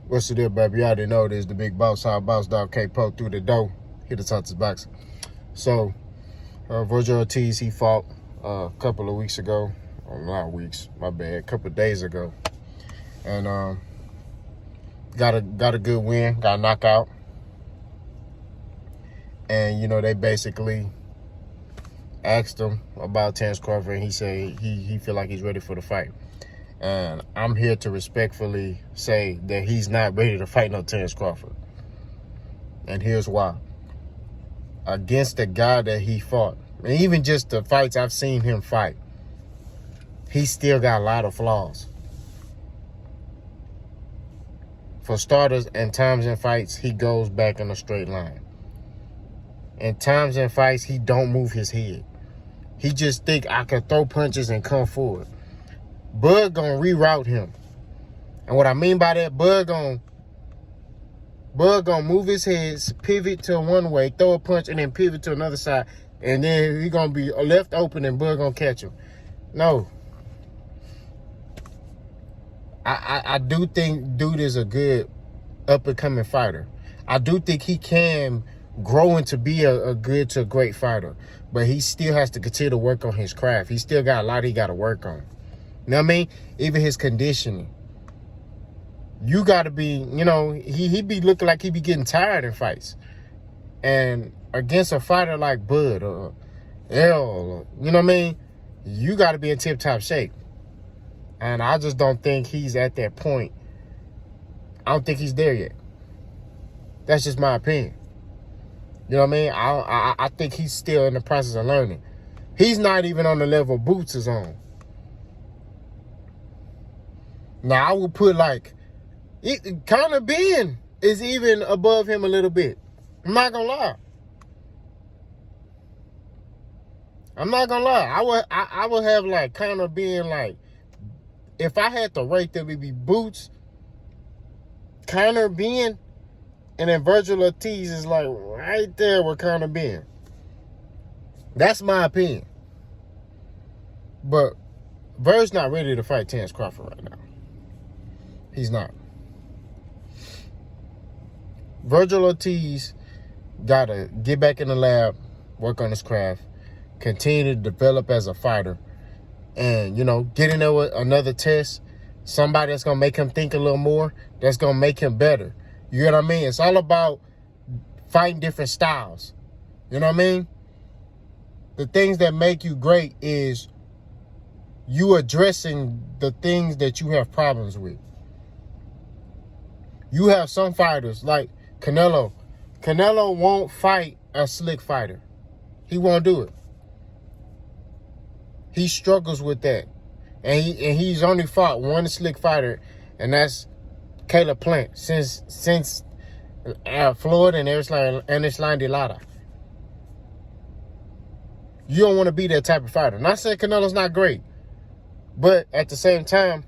What's the deal, baby? You already know this. The big boss, how boss dog can't poke through the door. Hit the Texas boxing. So, Vergil Ortiz, he fought a couple of weeks ago. Oh, not weeks, my bad. A couple of days ago, and got a good win. Got a knockout, and they basically asked him about Terence Crawford, and he said he feel like he's ready for the fight. And I'm here to respectfully say that he's not ready to fight no Terence Crawford. And here's why. Against the guy that he fought, and even just the fights I've seen him fight, he still got a lot of flaws. For starters, in times in fights, he goes back in a straight line. In times in fights, he don't move his head. He just think I can throw punches and come forward. Bud gonna reroute him. And what I mean by that, Bud gonna move his head, pivot to one way, throw a punch, and then pivot to another side. And then he gonna be left open and Bud gonna catch him. No. I do think dude is a good up-and-coming fighter. I do think he can grow into be a good to a great fighter. But he still has to continue to work on his craft. He still got a lot he got to work on. You know what I mean? Even his conditioning. You got to be, he be looking like he be getting tired in fights. And against a fighter like Bud or L, you know what I mean? You got to be in tip-top shape. And I just don't think he's at that point. I don't think he's there yet. That's just my opinion. You know what I mean? I think he's still in the process of learning. He's not even on the level Boots is on. Now, I would put Conor Ben is even above him a little bit. I'm not going to lie. I would have Conor Ben if I had to rate them, it'd be Boots, Conor Ben, and then Vergil Ortiz is right there with Conor Ben. That's my opinion. But Verg's not ready to fight Terence Crawford right now. He's not. Vergil Ortiz got to get back in the lab, work on his craft, continue to develop as a fighter, and, get in there with another test, somebody that's going to make him think a little more, that's going to make him better. You know what I mean? It's all about fighting different styles. You know what I mean? The things that make you great is you addressing the things that you have problems with. You have some fighters like Canelo. Canelo won't fight a slick fighter. He won't do it. He struggles with that. And he's only fought one slick fighter, and that's Caleb Plant since Floyd and Erislan De Lara. You don't want to be that type of fighter. Not saying Canelo's not great, but at the same time,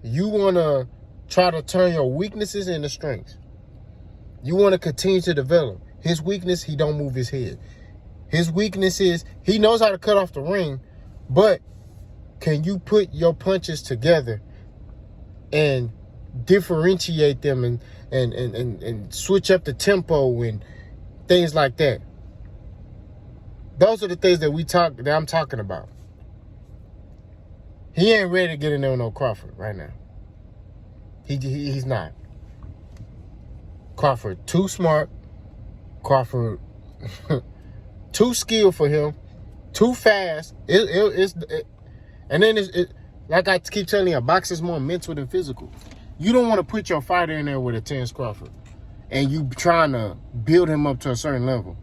you want to try to turn your weaknesses into strengths. You want to continue to develop. His weakness, he don't move his head. His weakness is he knows how to cut off the ring, but can you put your punches together and differentiate them and switch up the tempo and things like that? Those are the things that I'm talking about. He ain't ready to get in there with no Crawford right now. He's not. Crawford too smart. Crawford too skilled for him. Too fast. And then like I keep telling you, boxing is more mental than physical. You don't want to put your fighter in there with a Terence Crawford and you trying to build him up to a certain level.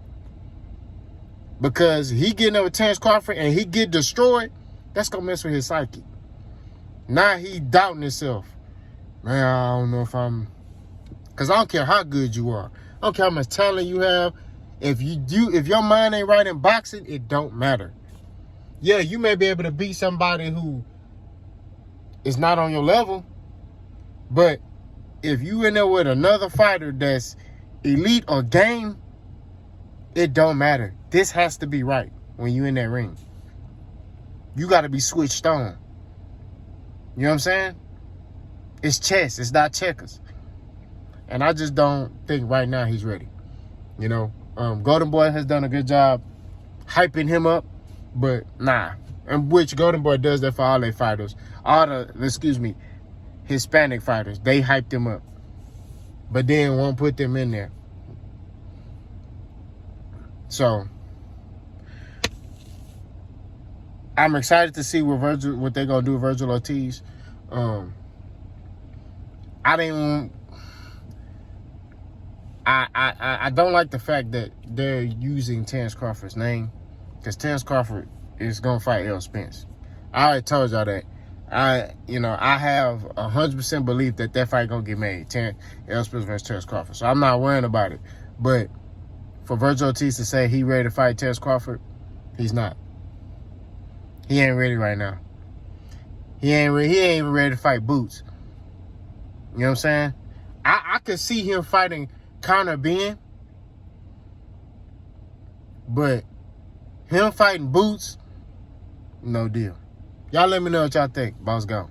Because he getting there with Terence Crawford and he get destroyed, that's going to mess with his psyche. Now he doubting himself. Man, I don't know if I'm... Because I don't care how good you are. I don't care how much talent you have. If your mind ain't right in boxing, it don't matter. Yeah, you may be able to beat somebody who is not on your level, but if you in there with another fighter that's elite or game, it don't matter. This has to be right when you in that ring. You got to be switched on. You know what I'm saying? It's chess. It's not checkers. And I just don't think right now he's ready. You know, Golden Boy has done a good job hyping him up, but nah. And which Golden Boy does that for all their fighters. All the, Hispanic fighters. They hyped him up. But then won't put them in there. So I'm excited to see what they're gonna do with Vergil Ortiz. I don't like the fact that they're using Terence Crawford's name, because Terence Crawford is gonna fight Errol Spence. I already told y'all that. I have 100% belief that fight gonna get made. Errol Spence versus Terence Crawford. So I'm not worrying about it. But for Vergil Ortiz to say he ready to fight Terence Crawford, he's not. He ain't ready right now. He ain't even ready to fight Boots. You know what I'm saying? I could see him fighting Conor Ben, but him fighting Boots, no deal. Y'all let me know what y'all think. Boss go.